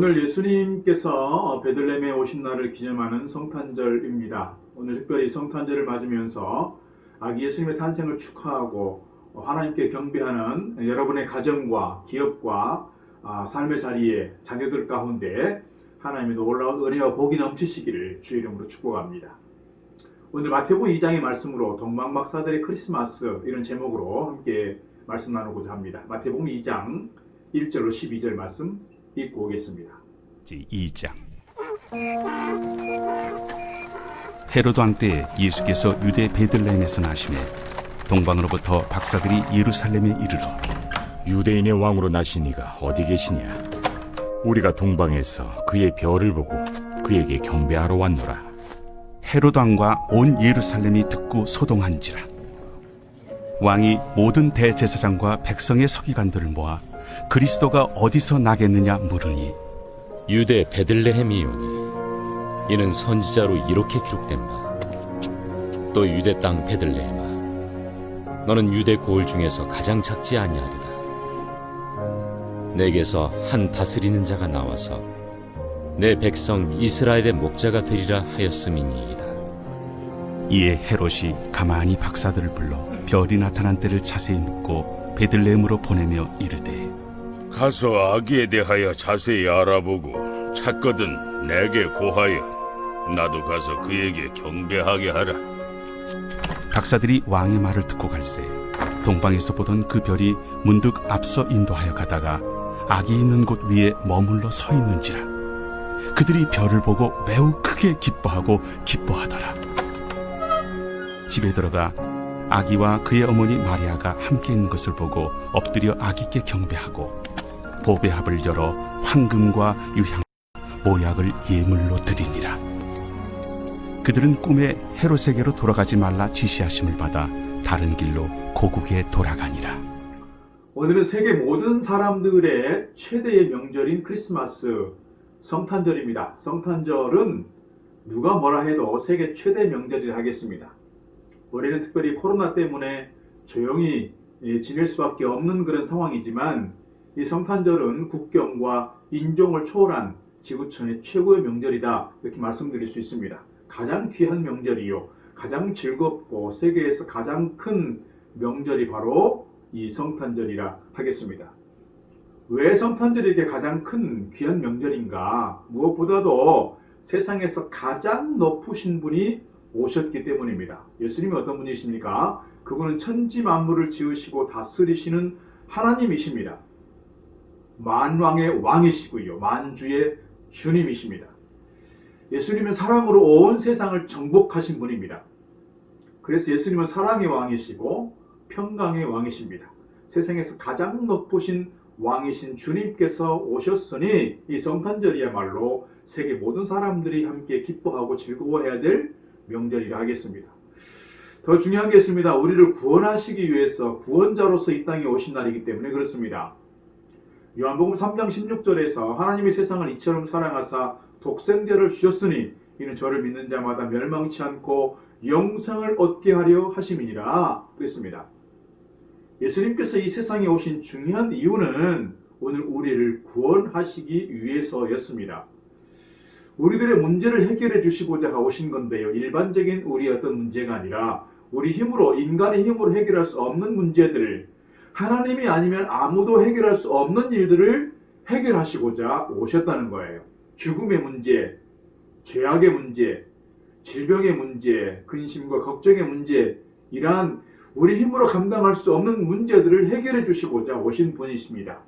오늘 예수님께서 베들레헴에 오신 날을 기념하는 성탄절입니다. 오늘 특별히 성탄절을 맞으면서 아기 예수님의 탄생을 축하하고 하나님께 경배하는 여러분의 가정과 기업과 삶의 자리에 자녀들 가운데 하나님의 놀라운 은혜와 복이 넘치시기를 주의 이름으로 축복합니다. 오늘 마태복음 2장의 말씀으로 동방박사들의 크리스마스 이런 제목으로 함께 말씀 나누고자 합니다. 마태복음 2장 1절로 12절 말씀 읽고 오겠습니다. 2장. 헤로드 왕 때 예수께서 유대 베들레헴에서 나시매 동방으로부터 박사들이 예루살렘에 이르러 유대인의 왕으로 나신 이가 어디 계시냐? 우리가 동방에서 그의 별을 보고 그에게 경배하러 왔노라. 헤로드 왕과 온 예루살렘이 듣고 소동한지라. 왕이 모든 대제사장과 백성의 서기관들을 모아 그리스도가 어디서 나겠느냐 물으니 유대 베들레헴이오니 이는 선지자로 이렇게 기록된 바. 또 유대 땅 베들레헴아, 너는 유대 고을 중에서 가장 작지 아니하리다. 내게서 한 다스리는 자가 나와서 내 백성 이스라엘의 목자가 되리라 하였음이니이다. 이에 헤롯이 가만히 박사들을 불러 별이 나타난 때를 자세히 묻고 베들레헴으로 보내며 이르되 가서 아기에 대하여 자세히 알아보고 찾거든 내게 고하여 나도 가서 그에게 경배하게 하라. 박사들이 왕의 말을 듣고 갈새 동방에서 보던 그 별이 문득 앞서 인도하여 가다가 아기 있는 곳 위에 머물러 서 있는지라. 그들이 별을 보고 매우 크게 기뻐하고 기뻐하더라. 집에 들어가 아기와 그의 어머니 마리아가 함께 있는 것을 보고 엎드려 아기께 경배하고 보배합을 열어 황금과 유향 모약을 예물로 드리니라. 그들은 꿈에 헤롯에게로 돌아가지 말라 지시하심을 받아 다른 길로 고국에 돌아가니라. 오늘은 세계 모든 사람들의 최대의 명절인 크리스마스 성탄절입니다. 성탄절은 누가 뭐라 해도 세계 최대 명절이라 하겠습니다. 올해는 특별히 코로나 때문에 조용히 지낼 수밖에 없는 그런 상황이지만 이 성탄절은 국경과 인종을 초월한 지구촌의 최고의 명절이다 이렇게 말씀드릴 수 있습니다. 가장 귀한 명절이요, 가장 즐겁고 세계에서 가장 큰 명절이 바로 이 성탄절이라 하겠습니다. 왜 성탄절이 이렇게 가장 큰 귀한 명절인가? 무엇보다도 세상에서 가장 높으신 분이 오셨기 때문입니다. 예수님이 어떤 분이십니까? 그분은 천지 만물을 지으시고 다스리시는 하나님이십니다. 만왕의 왕이시고요, 만주의 주님이십니다. 예수님은 사랑으로 온 세상을 정복하신 분입니다. 그래서 예수님은 사랑의 왕이시고 평강의 왕이십니다. 세상에서 가장 높으신 왕이신 주님께서 오셨으니 이 성탄절이야말로 세계 모든 사람들이 함께 기뻐하고 즐거워해야 될 명절이라 하겠습니다. 더 중요한 게 있습니다. 우리를 구원하시기 위해서 구원자로서 이 땅에 오신 날이기 때문에 그렇습니다. 요한복음 3장 16절에서 하나님이 세상을 이처럼 사랑하사 독생자를 주셨으니 이는 저를 믿는 자마다 멸망치 않고 영생을 얻게 하려 하심이니라 그랬습니다. 예수님께서 이 세상에 오신 중요한 이유는 오늘 우리를 구원하시기 위해서였습니다. 우리들의 문제를 해결해 주시고자 오신 건데요, 일반적인 우리의 어떤 문제가 아니라 우리 힘으로, 인간의 힘으로 해결할 수 없는 문제들을, 하나님이 아니면 아무도 해결할 수 없는 일들을 해결하시고자 오셨다는 거예요. 죽음의 문제, 죄악의 문제, 질병의 문제, 근심과 걱정의 문제, 이러한 우리 힘으로 감당할 수 없는 문제들을 해결해 주시고자 오신 분이십니다.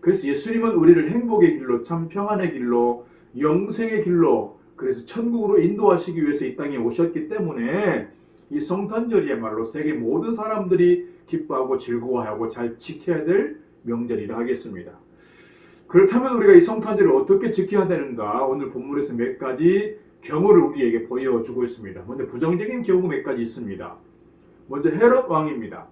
그래서 예수님은 우리를 행복의 길로, 참 평안의 길로, 영생의 길로, 그래서 천국으로 인도하시기 위해서 이 땅에 오셨기 때문에 이 성탄절이야말로 세계 모든 사람들이 기뻐하고 즐거워하고 잘 지켜야 될 명절이라 하겠습니다. 그렇다면 우리가 이 성탄절을 어떻게 지켜야 되는가? 오늘 본문에서 몇 가지 경우를 우리에게 보여주고 있습니다. 먼저 부정적인 경우 몇 가지 있습니다. 먼저 헤롯 왕입니다.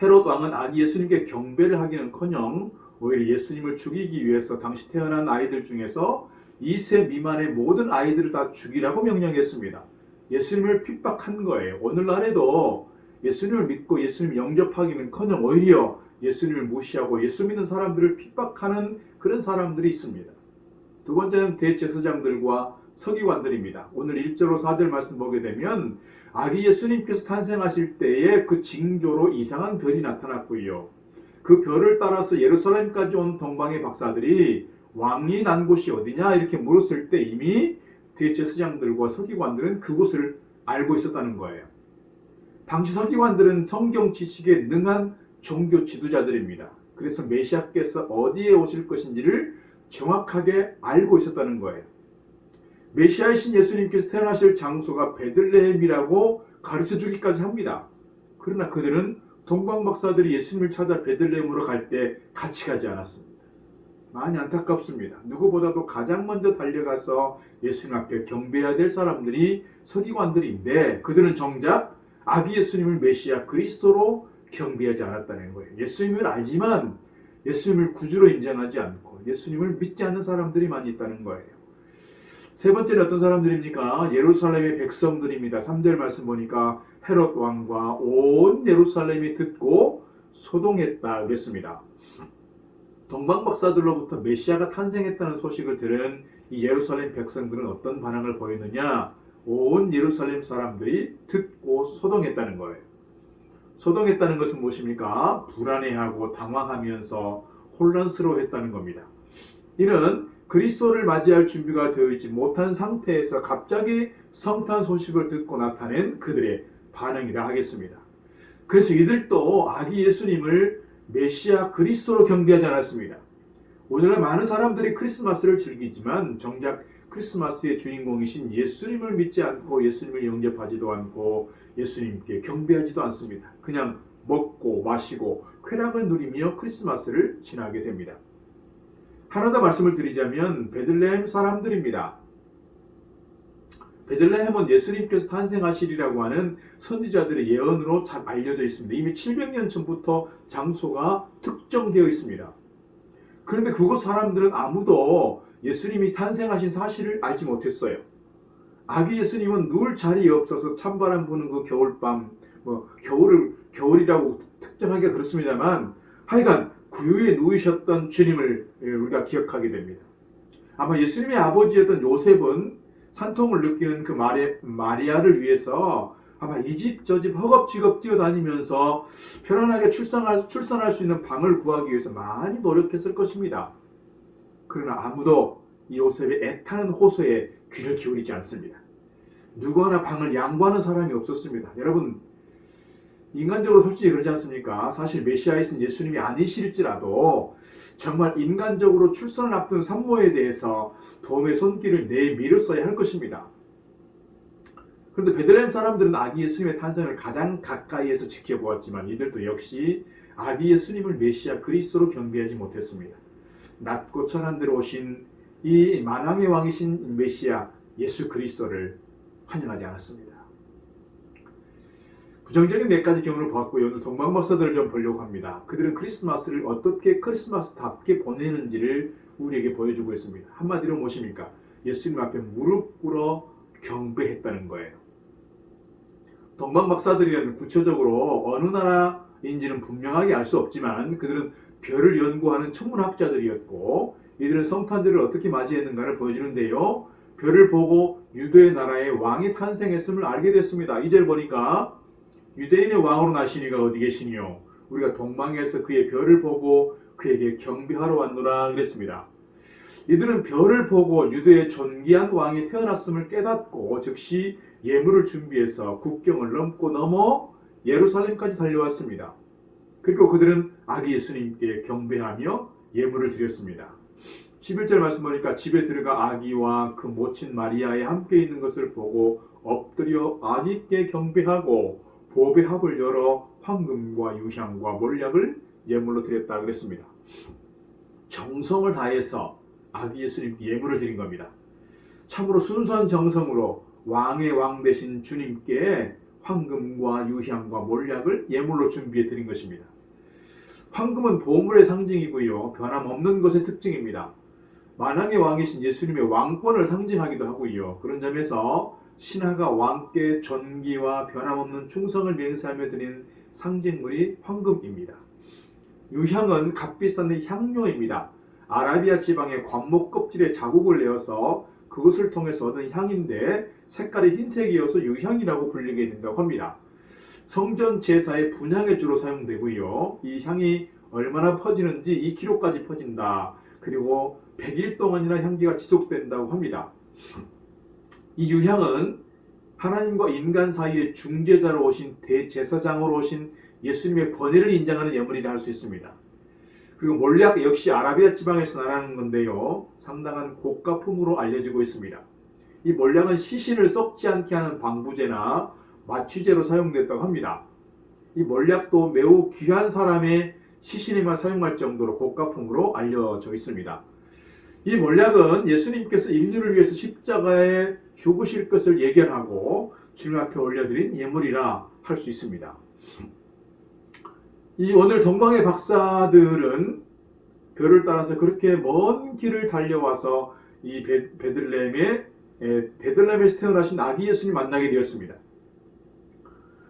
헤롯 왕은 아기 예수님께 경배를 하기는커녕 오히려 예수님을 죽이기 위해서 당시 태어난 아이들 중에서 2세 미만의 모든 아이들을 다 죽이라고 명령했습니다. 예수님을 핍박한 거예요. 오늘날에도 예수님을 믿고 예수님을 영접하기는커녕 오히려 예수님을 무시하고 예수 믿는 사람들을 핍박하는 그런 사람들이 있습니다. 두 번째는 대제사장들과 서기관들입니다. 오늘 1절로 4절 말씀 보게 되면 아기 예수님께서 탄생하실 때에 그 징조로 이상한 별이 나타났고요. 그 별을 따라서 예루살렘까지 온 동방의 박사들이 왕이 난 곳이 어디냐 이렇게 물었을 때 이미 대제사장들과 서기관들은 그곳을 알고 있었다는 거예요. 당시 서기관들은 성경 지식에 능한 종교 지도자들입니다. 그래서 메시아께서 어디에 오실 것인지를 정확하게 알고 있었다는 거예요. 메시아이신 예수님께서 태어나실 장소가 베들레헴이라고 가르쳐 주기까지 합니다. 그러나 그들은 동방 박사들이 예수님을 찾아 베들레헴으로 갈 때 같이 가지 않았습니다. 많이 안타깝습니다. 누구보다도 가장 먼저 달려가서 예수님 앞에 경배해야 될 사람들이 서기관들인데 그들은 정작 아기 예수님을 메시아 그리스도로 경배하지 않았다는 거예요. 예수님을 알지만 예수님을 구주로 인정하지 않고 예수님을 믿지 않는 사람들이 많이 있다는 거예요. 세 번째는 어떤 사람들입니까? 예루살렘의 백성들입니다. 3절 말씀 보니까 헤롯 왕과 온 예루살렘이 듣고 소동했다 그랬습니다. 동방 박사들로부터 메시아가 탄생했다는 소식을 들은 이 예루살렘 백성들은 어떤 반응을 보였느냐? 온 예루살렘 사람들이 듣고 소동했다는 거예요. 소동했다는 것은 무엇입니까? 불안해하고 당황하면서 혼란스러워했다는 겁니다. 이는 그리스도를 맞이할 준비가 되어 있지 못한 상태에서 갑자기 성탄 소식을 듣고 나타낸 그들의 반응이라 하겠습니다. 그래서 이들도 아기 예수님을 메시아 그리스도로 경배하지 않았습니다. 오늘날 많은 사람들이 크리스마스를 즐기지만 정작 크리스마스의 주인공이신 예수님을 믿지 않고 예수님을 영접하지도 않고 예수님께 경배하지도 않습니다. 그냥 먹고 마시고 쾌락을 누리며 크리스마스를 지나게 됩니다. 하나 더 말씀을 드리자면 베들레헴 사람들입니다. 베들레헴은 예수님께서 탄생하시리라고 하는 선지자들의 예언으로 잘 알려져 있습니다. 이미 700년 전부터 장소가 특정되어 있습니다. 그런데 그곳 사람들은 아무도 예수님이 탄생하신 사실을 알지 못했어요. 아기 예수님은 누울 자리에 없어서 찬바람 부는 그 겨울밤, 겨울이라고 특정하기가 그렇습니다만 하여간 구유에 누우셨던 주님을 우리가 기억하게 됩니다. 아마 예수님의 아버지였던 요셉은 산통을 느끼는 그 마리아를 위해서 아마 이 집 저 집 허겁지겁 뛰어다니면서 편안하게 출산할 수 있는 방을 구하기 위해서 많이 노력했을 것입니다. 그러나 아무도 이 요셉의 애타는 호소에 귀를 기울이지 않습니다. 누구 하나 방을 양보하는 사람이 없었습니다. 여러분, 인간적으로 솔직히 그러지 않습니까? 사실 메시아이신 예수님이 아니실지라도 정말 인간적으로 출산을 앞둔 산모에 대해서 도움의 손길을 내밀었어야 할 것입니다. 그런데 베들레헴 사람들은 아기 예수님의 탄생을 가장 가까이에서 지켜보았지만 이들도 역시 아기 예수님을 메시아 그리스도로 경배하지 못했습니다. 낮고 천한 데로 오신 이 만왕의 왕이신 메시아 예수 그리스도를 환영하지 않았습니다. 부정적인 몇 가지 경우를 보았고요. 오늘 동방 박사들을 좀 보려고 합니다. 그들은 크리스마스를 어떻게 크리스마스답게 보내는지를 우리에게 보여주고 있습니다. 한마디로 무엇입니까? 예수님 앞에 무릎 꿇어 경배했다는 거예요. 동방 박사들이라는 구체적으로 어느 나라인지는 분명하게 알 수 없지만 그들은 별을 연구하는 천문학자들이었고 이들은 성탄절을 어떻게 맞이했는가를 보여주는데요. 별을 보고 유대의 나라의 왕이 탄생했음을 알게 됐습니다. 2절 보니까 유대인의 왕으로 나신 이가 어디 계시니요? 우리가 동방에서 그의 별을 보고 그에게 경배하러 왔노라 그랬습니다. 이들은 별을 보고 유대의 존귀한 왕이 태어났음을 깨닫고 즉시 예물을 준비해서 국경을 넘어 예루살렘까지 달려왔습니다. 그리고 그들은 아기 예수님께 경배하며 예물을 드렸습니다. 11절 말씀 보니까 집에 들어가 아기와 그 모친 마리아에 함께 있는 것을 보고 엎드려 아기께 경배하고 보배 합을 열어 황금과 유향과 몰약을 예물로 드렸다 그랬습니다. 정성을 다해서 아기 예수님께 예물을 드린 겁니다. 참으로 순수한 정성으로 왕의 왕 되신 주님께 황금과 유향과 몰약을 예물로 준비해 드린 것입니다. 황금은 보물의 상징이고요. 변함없는 것의 특징입니다. 만왕의 왕이신 예수님의 왕권을 상징하기도 하고요. 그런 점에서 신하가 왕께 존귀와 변함없는 충성을 맹세하며 드린 상징물이 황금입니다. 유향은 값비싼 향료입니다. 아라비아 지방의 관목 껍질에 자국을 내어서 그것을 통해서 얻은 향인데 색깔이 흰색이어서 유향이라고 불리게 된다고 합니다. 성전 제사의 분향에 주로 사용되고요. 이 향이 얼마나 퍼지는지 2km까지 퍼진다. 그리고 100일 동안이나 향기가 지속된다고 합니다. 이 유향은 하나님과 인간 사이의 중재자로 오신 대제사장으로 오신 예수님의 권위를 인정하는 예물이라 할 수 있습니다. 그리고 몰약 역시 아라비아 지방에서 나라는 건데요. 상당한 고가품으로 알려지고 있습니다. 이 몰약은 시신을 썩지 않게 하는 방부제나 마취제로 사용됐다고 합니다. 이 몰약도 매우 귀한 사람의 시신에만 사용할 정도로 고가품으로 알려져 있습니다. 이 몰약은 예수님께서 인류를 위해서 십자가에 죽으실 것을 예견하고 주님 앞에 올려드린 예물이라 할 수 있습니다. 이 오늘 동방의 박사들은 별을 따라서 그렇게 먼 길을 달려와서 이 베들레헴에서 태어나신 아기 예수님 만나게 되었습니다.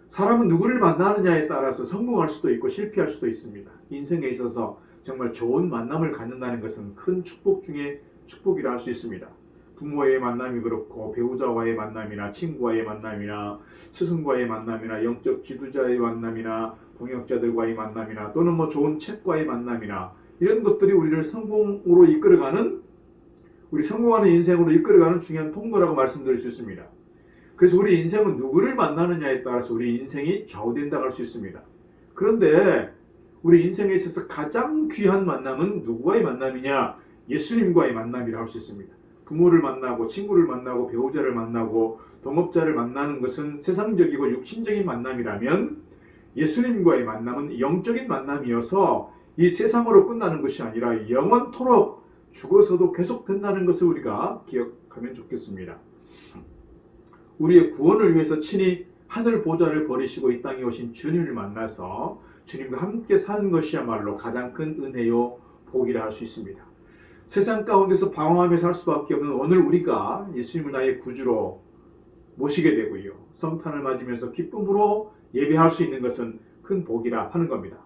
사람은 누구를 만나느냐에 따라서 성공할 수도 있고 실패할 수도 있습니다. 인생에 있어서 정말 좋은 만남을 갖는다는 것은 큰 축복 중에 축복이라 할 수 있습니다. 부모의 만남이 그렇고 배우자와의 만남이나 친구와의 만남이나 스승과의 만남이나 영적 지도자의 만남이나 동역자들과의 만남이나 또는 좋은 책과의 만남이나 이런 것들이 우리를 성공으로 이끌어가는 우리 성공하는 인생으로 이끌어가는 중요한 통로라고 말씀드릴 수 있습니다. 그래서 우리 인생은 누구를 만나느냐에 따라서 우리 인생이 좌우된다고 할 수 있습니다. 그런데 우리 인생에 있어서 가장 귀한 만남은 누구와의 만남이냐? 예수님과의 만남이라 할 수 있습니다. 부모를 만나고 친구를 만나고 배우자를 만나고 동업자를 만나는 것은 세상적이고 육신적인 만남이라면 예수님과의 만남은 영적인 만남이어서 이 세상으로 끝나는 것이 아니라 영원토록 죽어서도 계속된다는 것을 우리가 기억하면 좋겠습니다. 우리의 구원을 위해서 친히 하늘 보좌를 버리시고 이 땅에 오신 주님을 만나서 주님과 함께 사는 것이야말로 가장 큰 은혜요 복이라 할 수 있습니다. 세상 가운데서 방황하며 살 수밖에 없는 오늘 우리가 예수님을 나의 구주로 모시게 되고요. 성탄을 맞으면서 기쁨으로 예배할 수 있는 것은 큰 복이라 하는 겁니다.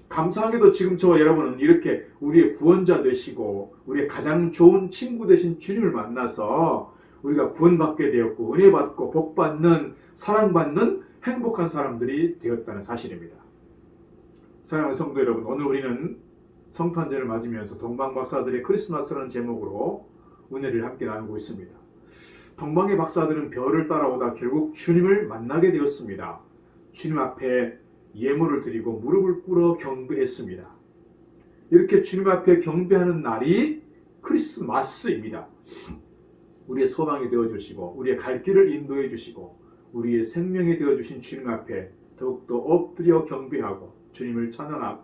감사하게도 지금 저와 여러분은 이렇게 우리의 구원자 되시고 우리의 가장 좋은 친구 되신 주님을 만나서 우리가 구원받게 되었고 은혜 받고 복 받는 사랑받는 행복한 사람들이 되었다는 사실입니다. 사랑하는 성도 여러분, 오늘 우리는 성탄절을 맞으면서 동방박사들의 크리스마스라는 제목으로 은혜를 함께 나누고 있습니다. 동방의 박사들은 별을 따라오다 결국 주님을 만나게 되었습니다. 주님 앞에 예물을 드리고 무릎을 꿇어 경배했습니다. 이렇게 주님 앞에 경배하는 날이 크리스마스입니다. 우리의 소망이 되어주시고 우리의 갈 길을 인도해 주시고 우리의 생명이 되어주신 주님 앞에 더욱더 엎드려 경배하고 주님을 찬양하고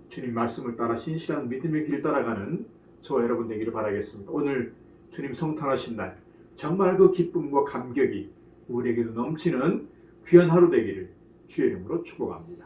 주님 말씀을 따라 신실한 믿음의 길 따라가는 저와 여러분 되기를 바라겠습니다. 오늘 주님 성탄하신 날 정말 그 기쁨과 감격이 우리에게도 넘치는 귀한 하루 되기를 주의 이름으로 축복합니다.